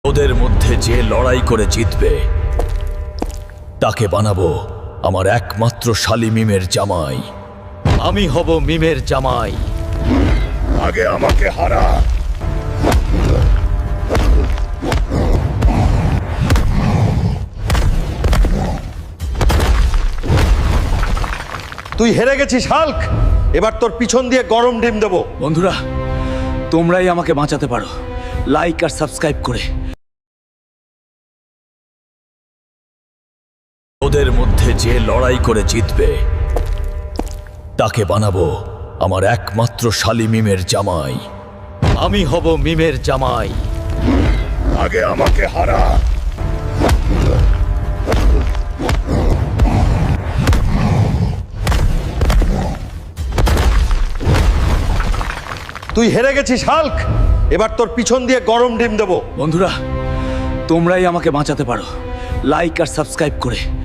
ওদের মধ্যে যে লড়াই করে জিতবে তাকে বানাবো আমার একমাত্র শালী মিমের জামাই। আমি হব মিমের জামাই। আগে আমাকে হারা। তুই হেরে গেছিস হাল্ক, এবার তোর পিছন দিয়ে গরম ডিম দেবো। বন্ধুরা, তোমরাই আমাকে বাঁচাতে পারো লাইক আর সাবস্ক্রাইব করে। ওদের মধ্যে যে লড়াই করে জিতবে তাকে বানাবো আমার একমাত্র শালী মিমের জামাই। আমি হব মিমের জামাই। আগে আমাকে হারা। তুই হেরে গেছিস হাল্ক, এবার তোর পিছন দিয়ে গরম ডিম দেবো। বন্ধুরা, তোমরাই আমাকে বাঁচাতে পারো লাইক আর সাবস্ক্রাইব করে।